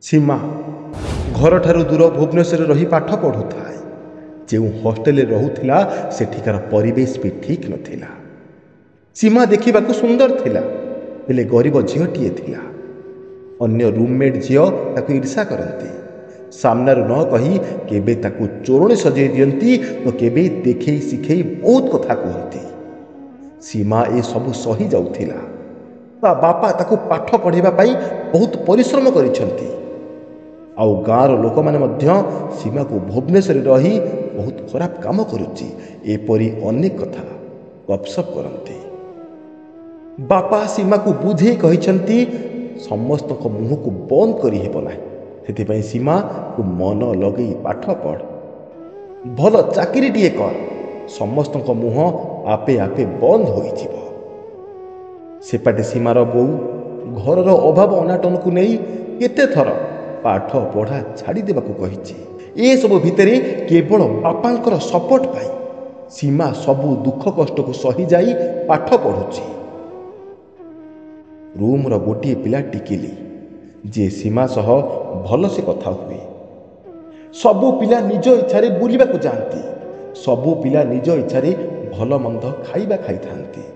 सीमा घर ठारू दूर भुवनेश्वर रही पाठ पढ़ुए जो हॉस्टेल रोला सेठिकार परिवेश भी ठीक नथिला। सीमा देखा सुंदर थिला हेले गरीब झीटीए थिला। अन्य रूममेट झील ताकू ईर्षा करती सामनार न कही केबे ताकू चोरणी सजे दियंती तो केबे देखे शिखे बहुत कथा कहती। सीमा ए सब सही जाउथिला। ता बापा ताकू पाठ पढ़ाइबा पाई बहुत परिश्रम करिसंती। आउ गाँव लोक मैंने सीमा को भुवनेश्वर रही बहुत खराब काम करुच्ची एपरी अनेक कथा गपसप करती। बापा सीमा को बुझे कहते समस्त मुह को बंद करना सीमा को मन लगे पाठ पढ़ भल चाकरी टीए कर समस्त मुह आपे आपे बंद हो। सेपाटे सीमार बो घर अभाव अनाटन को नहीं केते थर पाठ पढ़ा छाड़ी देबाकू कहिछि। ए सब भितरे केवल बापांकर सपोर्ट पाई सीमा सबू दुख कष्ट को सही जाई पाठ पढ़ुछि। रूम रो गोटे पिला टिकिली जे सीमा सह भल से कथा हुए। सबू पिला निज इच्छारे बुलिबाकू जाती। सबू पिला निज इच्छारे भल मंद खाइबा खाई थांती।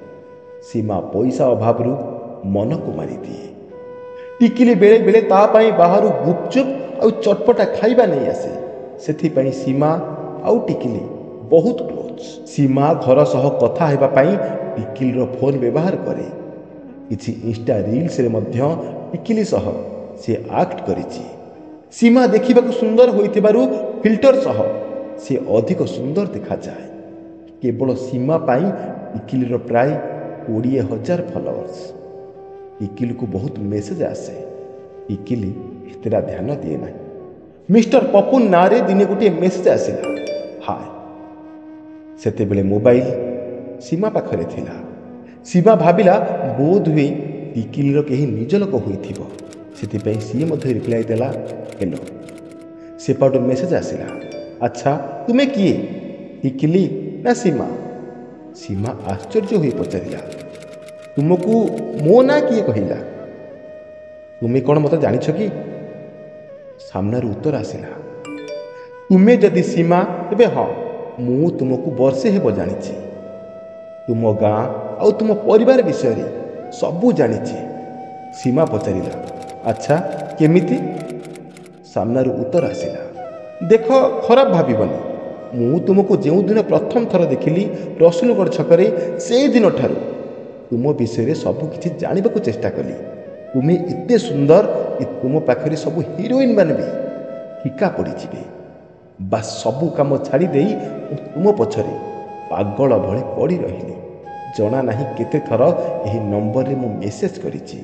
सीमा पैसा अभाव मन को मारी दिए। टिकिली बेले बेले ता पाई बाहर गुपचुप और चटपटा खाइबा नहीं आसे। सेथिपाई सीमा आउ टिकिली बहुत क्लोज। सीमा घर सह कथा हेबा पाई टिकिली रो फोन व्यवहार करे। किछि इंस्टा रील्स रे मध्य टिकिली सह से एक्ट करिछि। सीमा देखिबाकू सुंदर होइथिबारु फिल्टर सह से अधिक सुंदर देखा जाए। केवल सीमा पाई टिकिली रो प्राय 20,000 फॉलोअर्स। टिकिली को बहुत मेसेज आसे। टिकिली इतना ध्यान दिए ना। मिस्टर पपुन नारे दिने गोटे मेसेज आसिला हाय। सेतेबेले मोबाइल सीमा पाखरे थिला। सीमा भाविला बोध हुए टिकिली रो केही निज लोक होइथिबो। सेतिपई सी मध्ये रिप्लाई देला हेलो। सेपाटो मेसेज आसिला अच्छा तुमे किए टिकिली ना सीमा। सीमा आश्चर्य हुई पचारिला तुमको मो ना किए कहला तुम्हें कौन मत जानी कि। सामनार उत्तर आसिला तुम्हें जदि सीमा तेबे हाँ मु तुमको वर्षे हेब जानी। तुम गाँ आउ तुम परिवार विषय सबू जानी। सीमा पचारिला अच्छा केमिति। सामनार उत्तर आसिला देख खराब भावनी मु तुमको जो दिन प्रथम थर देखिली रसुलगढ़ छकरे से दिन ठारू तुम विषय सबकि जानवाक चेष्टा कली। तुम्हें एते सुंदर कि तुम पाखरे सब हिरोइन मान भी फिका पड़े। बस सबू कम छाड़ी दे तुम पछरे पागल भली पड़ी रही। जना नहीं केते थर यही नंबर रे मु मेसेज करिछि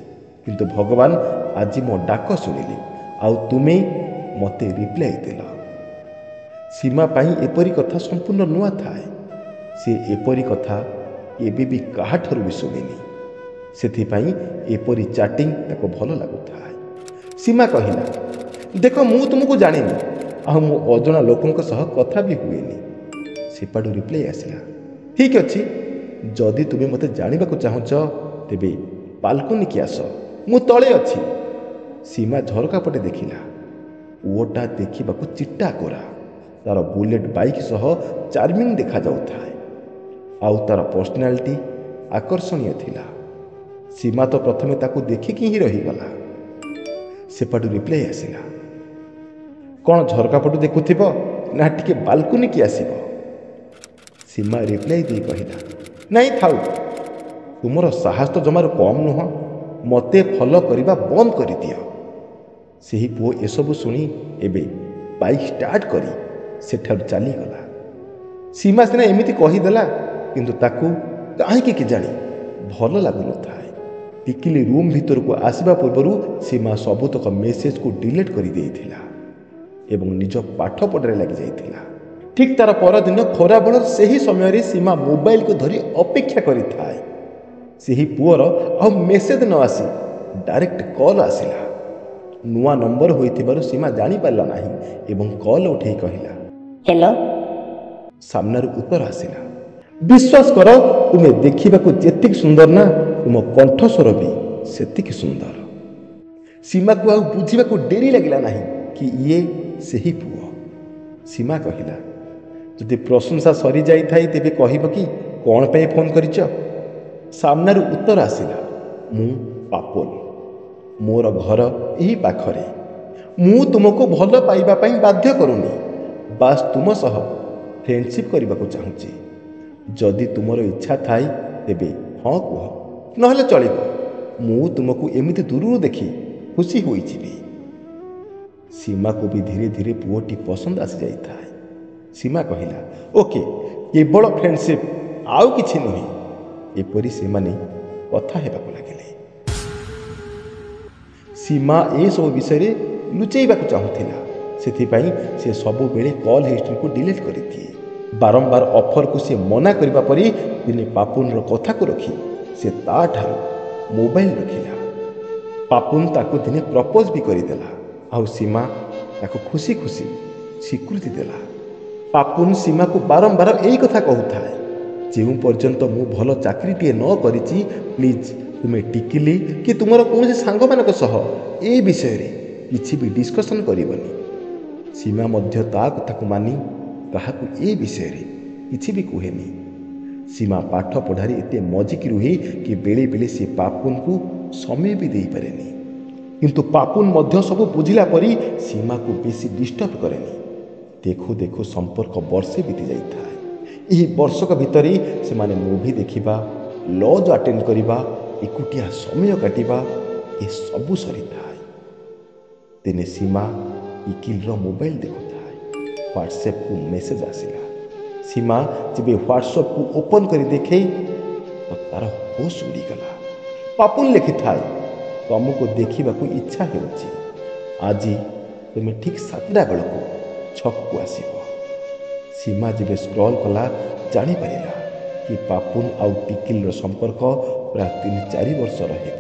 किंतु भगवान आज मो डाक शुणिले आउ तुम्हें मते रिप्लाई देल। सीमा पाई एपरी कथा संपूर्ण नुआ थाए। से एपरी कथा एबे भी काहाठारु भी शुणिनी। सेथिपाई एपरी चैटिंग ताको भल लागुथाए। सीमा कहिला देख मु तुमको जानिनी आ मु अजणा लोकंक सह कथा भी हुएनी। सेपाडू रिप्लाई आसिला ठीक अच्छी जदि तुम्हें मते जानिबाकू चाहुच तेबे बालकनी की आस मु तले अच्छी। सीमा झरका पटे देखिला ओटा देखिबाकू चिट्टा कोरा तार बुलेट बाइक सह चार्मिंग देखा जाउथाए आउ तार पर्सनालिटी आकर्षणीय थिला। सीमा तो प्रथमे ताकू देखिकी ही रहीगला। सेपाटू रिप्लाई आसिला कौन झरका पटू देखुथिबो ना टिके बालकनी की आसीबो। सीमा रिप्लाई दी कहिला नहीं थाउ तुमर साहस तो जमार कम नुह मते फॉलो करबा बंद करि दियो। सेही पुओ एसबु सुनी एबे बाइक स्टार्ट करी सेठार चली गला। सीमा सिना एमिति कहीदेला किंतु ताकू कहीं कि जानी भल लगु न थाए। टिकिली रूम भीतर को आसवा पूर्व सीमा सबुतक मेसेज को डिलीट कर देइथिला एवं निज पाठ पढ़ारे लगी जाइथिला। ठीक तार परदिन खरा बेलर सही समय सीमा मोबाइल को धरी अपेक्षा करी थाए। सेही पुअर आ मेसेज न आसी डायरेक्ट कॉल आसिला। नुआ नंबर होइथिबारु सीमा जानी पारला नाही एवं कॉल उठेई कहिला हेलो। सामनार उत्तर आसिला विश्वास कर तुम्हें देखा जेतिक सुंदर ना तुम कंठस्वर भी सेतिक सुंदर। ସୀମାକୁ ଆଉ ବୁଝିବାକୁ ଡେରି ଲାଗିଲା ନାହିଁ କି ଇଏ ସେହି ପୁଅ। ସୀମା କହିଲା, ଯଦି ପ୍ରଶଂସା ସରିଯାଇଥାଏ ତେବେ କହିବ କି କ'ଣ ପାଇଁ ଫୋନ୍ କରିଛ? ସାମ୍ନାରୁ ଉତ୍ତର ଆସିଲା, ମୁଁ ପାପୁନ, ମୋର ଘର ଏହି ପାଖରେ। ମୁଁ ତୁମକୁ ଭଲ ପାଇବା ପାଇଁ ବାଧ୍ୟ କରୁନି, ବାସ୍ ତୁମ ସହ ଫ୍ରେଣ୍ଡସିପ୍ କରିବାକୁ ଚାହୁଁଛି। ଯଦି ତୁମର ଇଚ୍ଛା ଥାଏ ତେବେ ହଁ କୁହ, ନହେଲେ ଚଳିବ। ମୁଁ ତୁମକୁ ଏମିତି ଦୂରରୁ ଦେଖି ଖୁସି ହୋଇଯିବି। ସୀମାକୁ ବି ଧୀରେ ଧୀରେ ପୁଅଟି ପସନ୍ଦ ଆସିଯାଇଥାଏ। ସୀମା କହିଲା, ଓକେ, କେବଳ ଫ୍ରେଣ୍ଡସିପ୍, ଆଉ କିଛି ନୁହେଁ। ଏପରି ସେମାନେ କଥା ହେବାକୁ ଲାଗିଲେ। ସୀମା ଏସବୁ ବିଷୟରେ ଲୁଚେଇବାକୁ ଚାହୁଁଥିଲା, ସେଥିପାଇଁ ସେ ସବୁବେଳେ କଲ୍ ହିଷ୍ଟ୍ରିକୁ ଡିଲିଟ୍ କରିଦିଏ। ବାରମ୍ବାର ଅଫର୍କୁ ସେ ମନା କରିବା ପରେ ଦିନେ ପାପୁନର କଥାକୁ ରଖି ସେ ତାଠାରୁ ମୋବାଇଲ ରଖିଲା। ପାପୁନ ତାକୁ ଦିନେ ପ୍ରପୋଜ ବି କରିଦେଲା, ଆଉ ସୀମା ତାକୁ ଖୁସି ଖୁସି ସ୍ୱୀକୃତି ଦେଲା। ପାପୁନ ସୀମାକୁ ବାରମ୍ବାର ଏଇ କଥା କହୁଥାଏ, ଯେଉଁ ପର୍ଯ୍ୟନ୍ତ ମୁଁ ଭଲ ଚାକିରିଟିଏ ନ କରିଛି, ପ୍ଲିଜ୍ ତୁମେ ଟିକିଲି କି ତୁମର କୌଣସି ସାଙ୍ଗମାନଙ୍କ ସହ ଏ ବିଷୟରେ କିଛି ବି ଡିସ୍କସନ୍ କରିବନି। ସୀମା ମଧ୍ୟ ତା କଥାକୁ ମାନି କାହାକୁ ଏ ବିଷୟରେ କିଛି ବି କୁହେନି। ସୀମା ପାଠ ପଢ଼ାରେ ଏତେ ମଜିକି ରୁହେ କି ବେଳେ ବେଳେ ସେ ପାପୁନକୁ ସମୟ ବି ଦେଇପାରେନି। କିନ୍ତୁ ପାପୁନ ମଧ୍ୟ ସବୁ ବୁଝିଲା ପରି ସୀମାକୁ ବେଶୀ ଡିଷ୍ଟର୍ବ କରେନି। ଦେଖୁ ଦେଖୁ ସମ୍ପର୍କ ବର୍ଷେ ବିତି ଯାଇଥାଏ। ଏହି ବର୍ଷକ ଭିତରେ ସେମାନେ ମୁଭି ଦେଖିବା, ଲଜ୍ ଆଟେଣ୍ଡ କରିବା, ଏକୁଟିଆ ସମୟ କାଟିବା, ଏସବୁ ସରିଥାଏ। ଦିନେ ସୀମା ଇକିଲର ମୋବାଇଲ ଦେଖୁଥାଏ। ହ୍ୱାଟ୍ସଆପ୍କୁ ମେସେଜ ଆସିଲା। ସୀମା ଯେବେ ହ୍ୱାଟ୍ସଆପ୍କୁ ଓପନ୍ କରି ଦେଖେ ତ ତାର ହୋସ୍ ଉଡ଼ିଗଲା। ପାପୁନ ଲେଖିଥାଏ, ତମକୁ ଦେଖିବାକୁ ଇଚ୍ଛା ହେଉଛି। ଆଜି ତୁମେ ଠିକ୍ 7ଟା ବେଳକୁ ଛକକୁ ଆସିବ। ସୀମା ଯେବେ ସ୍କ୍ରଲ୍ କଲା, ଜାଣିପାରିଲା କି ପାପୁନ ଆଉ ଟିକିଲିର ସମ୍ପର୍କ ପ୍ରାୟ 3-4 ବର୍ଷର ହେବ।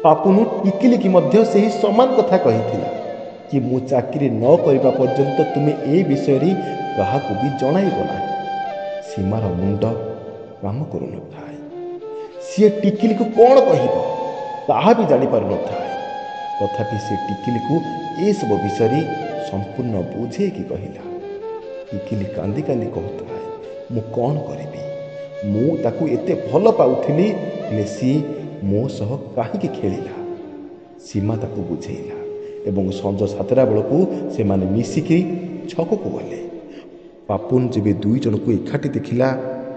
ପାପୁନ ଟିକିଲିକି ମଧ୍ୟ ସେହି ସମାନ କଥା କହିଥିଲା କି ମୁଁ ଚାକିରି ନ କରିବା ପର୍ଯ୍ୟନ୍ତ ତୁମେ ଏ ବିଷୟରେ କାହାକୁ ବି ଜଣାଇବ ନାହିଁ। ସୀମାର ମୁଣ୍ଡ କାମ କରୁନଥାଏ। ସିଏ ଟିକିଲିକୁ କ'ଣ କହିବ ତାହା ବି ଜାଣିପାରୁନଥାଏ। ତଥାପି ସେ ଟିକିଲିକୁ ଏସବୁ ବିଷୟରେ ସମ୍ପୂର୍ଣ୍ଣ ବୁଝେଇକି କହିଲା। ଟିକିଲି କାନ୍ଦି କାନ୍ଦି କହୁଥାଏ, ମୁଁ କ'ଣ କରିବି? ମୁଁ ତାକୁ ଏତେ ଭଲ ପାଉଥିଲି, ହେଲେ ସିଏ ମୋ ସହ କାହିଁକି ଖେଳିଲା? ସୀମା ତାକୁ ବୁଝେଇଲା ଏବଂ ସଞ୍ଜ 7ଟା ବେଳକୁ ସେମାନେ ମିଶିକି ଛକକୁ ଗଲେ। ପାପୁନ ଯେବେ 2 ଜଣଙ୍କୁ ଏକାଠି ଦେଖିଲା,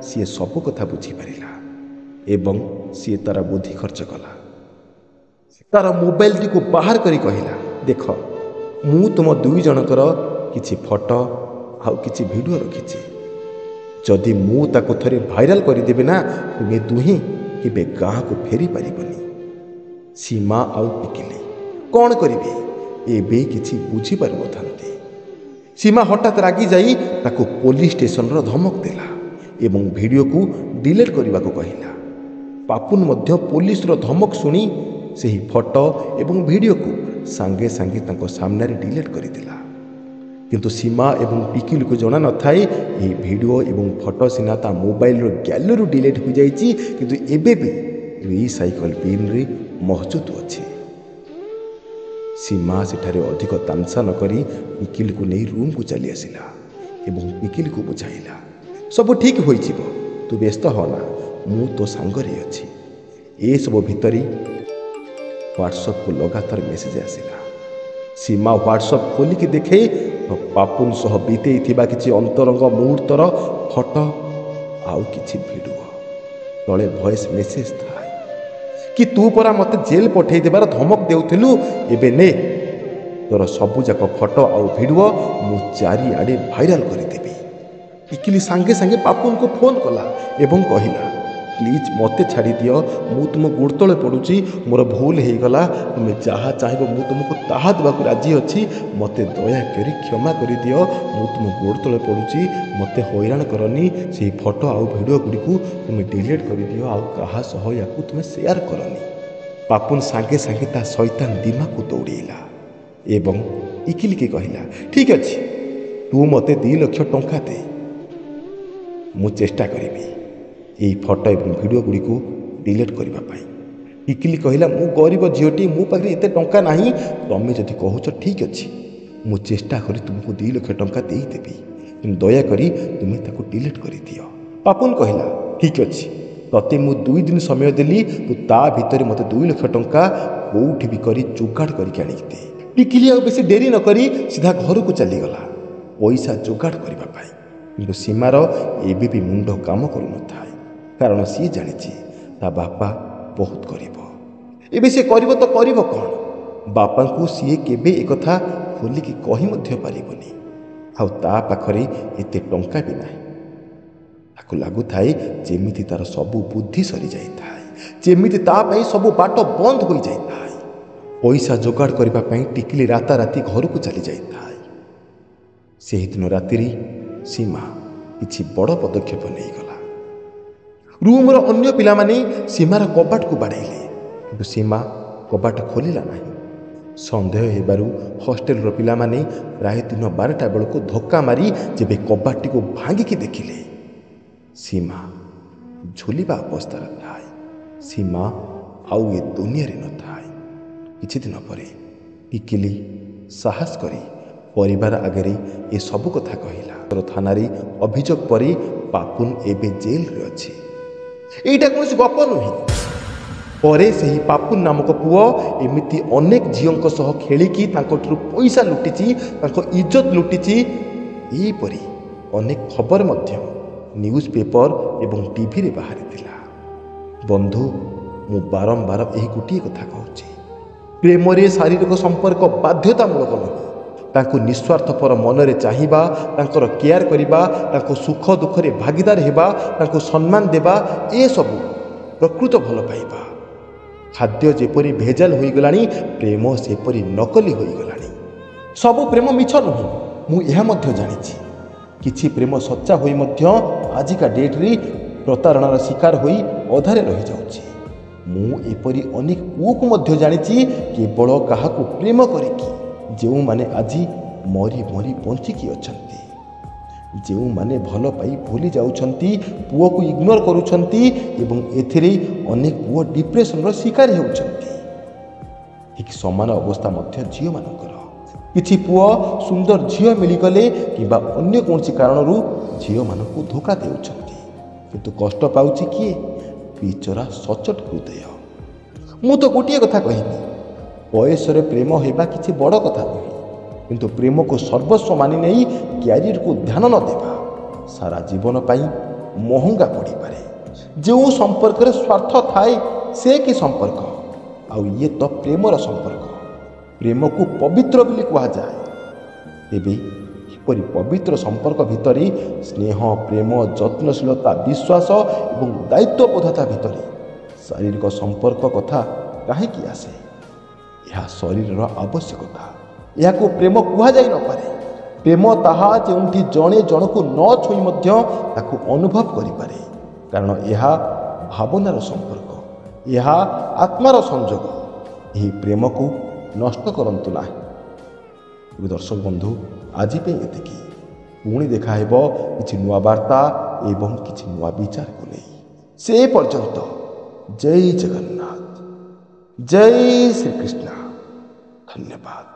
ସିଏ ସବୁ କଥା ବୁଝିପାରିଲା ଏବଂ ସିଏ ତାର ବୁଦ୍ଧି ଖର୍ଚ୍ଚ କଲା। ତାର ମୋବାଇଲଟିକୁ ବାହାର କରି କହିଲା, ଦେଖ, ମୁଁ ତୁମ 2 ଜଣଙ୍କର କିଛି ଫଟୋ ଆଉ କିଛି ଭିଡ଼ିଓ ରଖିଛି। ଯଦି ମୁଁ ତାକୁ ଥରେ ଭାଇରାଲ କରିଦେବି ନା, ତୁମେ ଦୁହେଁ କେବେ ଗାଁକୁ ଫେରି ପାରିବନି। ସୀମା ଆଉ ଟିକିଲି କ'ଣ କରିବେ ଏବେ କିଛି ବୁଝିପାରୁନଥାନ୍ତି। ସୀମା ହଠାତ୍ ରାଗି ଯାଇ ତାକୁ ପୋଲିସ ଷ୍ଟେସନର ଧମକ ଦେଲା ଏବଂ ଭିଡ଼ିଓକୁ ଡିଲିଟ୍ କରିବାକୁ କହିଲା। ପାପୁନ ମଧ୍ୟ ପୋଲିସର ଧମକ ଶୁଣି ସେହି ଫଟୋ ଏବଂ ଭିଡ଼ିଓକୁ ସାଙ୍ଗେ ସାଙ୍ଗେ ତାଙ୍କ ସାମ୍ନାରେ ଡିଲିଟ୍ କରିଦେଲା। କିନ୍ତୁ ସୀମା ଏବଂ ଟିକିଲିକୁ ଜଣା ନଥାଏ ଏହି ଭିଡ଼ିଓ ଏବଂ ଫଟୋ ସିନା ତା ମୋବାଇଲର ଗ୍ୟାଲେରୀରୁ ଡିଲିଟ୍ ହୋଇଯାଇଛି, କିନ୍ତୁ ଏବେ ବି ରିସାଇକଲ ବିନ୍ରେ ମହଜୁଦ ଅଛି। ସୀମା ସେଠାରେ ଅଧିକ ତାମସା ନ କରି ଟିକିଲିକୁ ନେଇ ରୁମ୍କୁ ଚାଲି ଆସିଲା ଏବଂ ଟିକିଲିକୁ ବୁଝାଇଲା, ସବୁ ଠିକ୍ ହୋଇଯିବ, ତୁ ବ୍ୟସ୍ତ ହନା, ମୁଁ ତୋ ସାଙ୍ଗରେ ଅଛି। ଏସବୁ ଭିତରେ ହ୍ୱାଟ୍ସଆପ୍କୁ ଲଗାତାର ମେସେଜ ଆସିଲା। ସୀମା ହ୍ୱାଟ୍ସଆପ୍ ଖୋଲିକି ଦେଖେ ତ ପାପୁନ ସହ ବିତେଇଥିବା କିଛି ଅନ୍ତରଙ୍ଗ ମୁହୂର୍ତ୍ତର ଫଟୋ ଆଉ କିଛି ଭିଡ଼ିଓ। ତଳେ ଭଏସ୍ ମେସେଜ ଥାଏ କି ତୁ ପରା ମୋତେ ଜେଲ୍ ପଠାଇ ଦେବାର ଧମକ ଦେଉଥିଲୁ, ଏବେ ନେ, ତୋର ସବୁଯାକ ଫଟୋ ଆଉ ଭିଡ଼ିଓ ମୁଁ ଚାରିଆଡ଼େ ଭାଇରାଲ କରିଦେବି। ଟିକିଲି ସାଙ୍ଗେ ସାଙ୍ଗେ ପାପୁନକୁ ଫୋନ୍ କଲା ଏବଂ କହିଲା, ପ୍ଲିଜ୍ ମୋତେ ଛାଡ଼ିଦିଅ, ମୁଁ ତୁମ ଗୋଡ଼ ତଳେ ପଡ଼ୁଛି, ମୋର ଭୁଲ ହେଇଗଲା, ତୁମେ ଯାହା ଚାହିଁବ ମୁଁ ତୁମକୁ ତାହା ଦେବାକୁ ରାଜି ଅଛି, ମୋତେ ଦୟାକରି କ୍ଷମା କରିଦିଅ, ମୁଁ ତୁମ ଗୋଡ଼ ତଳେ ପଡ଼ୁଛି, ମୋତେ ହଇରାଣ କରନି, ସେହି ଫଟୋ ଆଉ ଭିଡ଼ିଓ ଗୁଡ଼ିକୁ ତୁମେ ଡିଲିଟ୍ କରିଦିଅ, ଆଉ କାହା ସହ ୟାକୁ ତୁମେ ସେୟାର କରନି। ପାପୁନ ସାଙ୍ଗେ ସାଙ୍ଗେ ତା ଶୈତାନ ଦିମାଗକୁ ଦୌଡ଼େଇଲା ଏବଂ ଟିକିଲିକି କହିଲା, ଠିକ୍ ଅଛି, ତୁ ମୋତେ 2 ଲକ୍ଷ ଟଙ୍କା ଦେ, ମୁଁ ଚେଷ୍ଟା କରିବି ଏହି ଫଟୋ ଏବଂ ଭିଡ଼ିଓ ଗୁଡ଼ିକୁ ଡିଲିଟ୍ କରିବା ପାଇଁ। ଟିକିଲି କହିଲା, ମୁଁ ଗରିବ ଝିଅଟି, ମୋ ପାଖରେ ଏତେ ଟଙ୍କା ନାହିଁ। ତମେ ଯଦି କହୁଛ ଠିକ୍ ଅଛି, ମୁଁ ଚେଷ୍ଟା କରି ତୁମକୁ 2 ଲକ୍ଷ ଟଙ୍କା ଦେଇଦେବି, କିନ୍ତୁ ଦୟାକରି ତୁମେ ତାକୁ ଡିଲିଟ୍ କରିଦିଅ। ପାପୁନ କହିଲା, ଠିକ୍ ଅଛି, ତତେ ମୁଁ 2 ଦିନ ସମୟ ଦେଲି, ତୁ ତା ଭିତରେ ମୋତେ 2 ଲକ୍ଷ ଟଙ୍କା କୋଉଠି ବି କରି ଯୋଗାଡ଼ କରିକି ଆଣିକି ଦେ। ଟିକିଲି ଆଉ ବେଶୀ ଡେରି ନ କରି ସିଧା ଘରକୁ ଚାଲିଗଲା ପଇସା ଯୋଗାଡ଼ କରିବା ପାଇଁ। କିନ୍ତୁ ସୀମାର ଏବେ ବି ମୁଣ୍ଡ କାମ କରୁନଥାଏ, କାରଣ ସିଏ ଜାଣିଛି ତା ବାପା ବହୁତ ଗରିବ। ଏବେ ସେ କରିବ ତ କରିବ କ'ଣ? ବାପାଙ୍କୁ ସିଏ କେବେ ଏକଥା ଖୋଲିକି କହି ମଧ୍ୟ ପାରିବନି। ଆଉ ତା ପାଖରେ ଏତେ ଟଙ୍କା ବି ନାହିଁ। ତାକୁ ଲାଗୁଥାଏ ଯେମିତି ତାର ସବୁ ବୁଦ୍ଧି ସରିଯାଇଥାଏ, ଯେମିତି ତା ପାଇଁ ସବୁ ବାଟ ବନ୍ଦ ହୋଇଯାଇଥାଏ। ପଇସା ଯୋଗାଡ଼ କରିବା ପାଇଁ ଟିକିଲି ରାତାରାତି ଘରକୁ ଚାଲିଯାଇଥାଏ। ସେହିଦିନ ରାତିରେ ସୀମା କିଛି ବଡ଼ ପଦକ୍ଷେପ ନେଇଗଲା। ରୁମ୍ର ଅନ୍ୟ ପିଲାମାନେ ସୀମାର କବାଟକୁ ବାଡ଼େଇଲେ, କିନ୍ତୁ ସୀମା କବାଟ ଖୋଲିଲା ନାହିଁ। ସନ୍ଦେହ ହେବାରୁ ହଷ୍ଟେଲର ପିଲାମାନେ ପ୍ରାୟ ଦିନ 12ଟା ବେଳକୁ ଧକ୍କା ମାରି ଯେବେ କବାଟଟିକୁ ଭାଙ୍ଗିକି ଦେଖିଲେ, ସୀମା ଝୁଲିବା ଅବସ୍ଥାରେ ଥାଏ। ସୀମା ଆଉ ଏ ଦୁନିଆରେ ନଥାଏ। କିଛି ଦିନ ପରେ ଟିକିଲି ସାହସ କରି ପରିବାର ଆଗରେ ଏସବୁ କଥା କହିଲା। ଥାନାରେ ଅଭିଯୋଗ ପରେ ପାପୁନ ଏବେ ଜେଲରେ ଅଛି। ଏଇଟା କୌଣସି ଗପ ନୁହେଁ। ପରେ ସେହି ପାପୁନ ନାମକ ପୁଅ ଏମିତି ଅନେକ ଝିଅଙ୍କ ସହ ଖେଳିକି ତାଙ୍କଠାରୁ ପଇସା ଲୁଟିଛି, ତାଙ୍କ ଇଜ୍ଜତ ଲୁଟିଛି। ଏହିପରି ଅନେକ ଖବର ମଧ୍ୟ ନ୍ୟୁଜ୍ ପେପର ଏବଂ ଟିଭିରେ ବାହାରିଥିଲା। ବନ୍ଧୁ, ମୁଁ ବାରମ୍ବାର ଏହି ଗୋଟିଏ କଥା କହୁଛି, ପ୍ରେମରେ ଶାରୀରିକ ସମ୍ପର୍କ ବାଧ୍ୟତାମୂଳକ ନୁହେଁ। ତାଙ୍କୁ ନିଃସ୍ୱାର୍ଥପର ମନରେ ଚାହିଁବା, ତାଙ୍କର କେୟାର କରିବା, ତାଙ୍କ ସୁଖ ଦୁଃଖରେ ଭାଗିଦାର ହେବା, ତାଙ୍କୁ ସମ୍ମାନ ଦେବା, ଏସବୁ ପ୍ରକୃତ ଭଲ ପାଇବା। ଖାଦ୍ୟ ଯେପରି ଭେଜାଲ ହୋଇଗଲାଣି, ପ୍ରେମ ସେପରି ନକଲି ହୋଇଗଲାଣି। ସବୁ ପ୍ରେମ ମିଛ ନୁହେଁ, ମୁଁ ଏହା ମଧ୍ୟ ଜାଣିଛି। କିଛି ପ୍ରେମ ସଚ୍ଚା ହୋଇ ମଧ୍ୟ ଆଜିକା ଡେଟ୍ରେ ପ୍ରତାରଣାର ଶିକାର ହୋଇ ଅଧାରେ ରହିଯାଉଛି। ମୁଁ ଏପରି ଅନେକ ପୁଅକୁ ମଧ୍ୟ ଜାଣିଛି, କେବଳ କାହାକୁ ପ୍ରେମ କରିକି, ଯେଉଁମାନେ ଆଜି ମରି ମରି ବଞ୍ଚିକି ଅଛନ୍ତି। ଯେଉଁମାନେ ଭଲ ପାଇ ଭୁଲି ଯାଉଛନ୍ତି, ପୁଅକୁ ଇଗ୍ନୋର କରୁଛନ୍ତି ଏବଂ ଏଥିରେ ଅନେକ ପୁଅ ଡିପ୍ରେସନର ଶିକାର ହେଉଛନ୍ତି। ଠିକ୍ ସମାନ ଅବସ୍ଥା ମଧ୍ୟ ଝିଅମାନଙ୍କର। କିଛି ପୁଅ ସୁନ୍ଦର ଝିଅ ମିଳିଗଲେ କିମ୍ବା ଅନ୍ୟ କୌଣସି କାରଣରୁ ଝିଅମାନଙ୍କୁ ଧୋକା ଦେଉଛନ୍ତି, କିନ୍ତୁ କଷ୍ଟ ପାଉଛି କିଏ? ବିଚରା ସଚୋଟ ହୃଦୟ। ମୁଁ ତ ଗୋଟିଏ କଥା କହିବି, ବୟସରେ ପ୍ରେମ ହେବା କିଛି ବଡ଼ କଥା ନୁହେଁ, କିନ୍ତୁ ପ୍ରେମକୁ ସର୍ବସ୍ୱ ମାନି ନେଇ କ୍ୟାରିୟରକୁ ଧ୍ୟାନ ନ ଦେବା ସାରା ଜୀବନ ପାଇଁ ମହଙ୍ଗା ପଡ଼ିପାରେ। ଯେଉଁ ସମ୍ପର୍କରେ ସ୍ୱାର୍ଥ ଥାଏ ସେ କି ସମ୍ପର୍କ? ଆଉ ଇଏ ତ ପ୍ରେମର ସମ୍ପର୍କ। ପ୍ରେମକୁ ପବିତ୍ର ବୋଲି କୁହାଯାଏ। ତେବେ ଏପରି ପବିତ୍ର ସମ୍ପର୍କ ଭିତରେ ସ୍ନେହ, ପ୍ରେମ, ଯତ୍ନଶୀଳତା, ବିଶ୍ୱାସ ଏବଂ ଦାୟିତ୍ୱବୋଧତା ଭିତରେ ଶାରୀରିକ ସମ୍ପର୍କ କଥା କାହିଁକି ଆସେ? ଏହା ଶରୀରର ଆବଶ୍ୟକତା। ଏହାକୁ ପ୍ରେମ କୁହାଯାଇ ନପାରେ। ପ୍ରେମ ତାହା ଯେଉଁଠି ଜଣେ ଜଣକୁ ନ ଛୁଇଁ ମଧ୍ୟ ତାକୁ ଅନୁଭବ କରିପାରେ, କାରଣ ଏହା ଭାବନାର ସମ୍ପର୍କ, ଏହା ଆତ୍ମାର ସଂଯୋଗ। ଏହି ପ୍ରେମକୁ ନଷ୍ଟ କରନ୍ତୁ ନାହିଁ। ଦର୍ଶକ ବନ୍ଧୁ, ଆଜି ପାଇଁ ଏତିକି। ପୁଣି ଦେଖା ହେବ କିଛି ନୂଆ ବାର୍ତ୍ତା ଏବଂ କିଛି ନୂଆ ବିଚାରକୁ ନେଇ। ସେ ପର୍ଯ୍ୟନ୍ତ ଜୟ ଜଗନ୍ନାଥ, ଜୟ ଶ୍ରୀକୃଷ୍ଣ। ଧନ୍ୟବାଦ।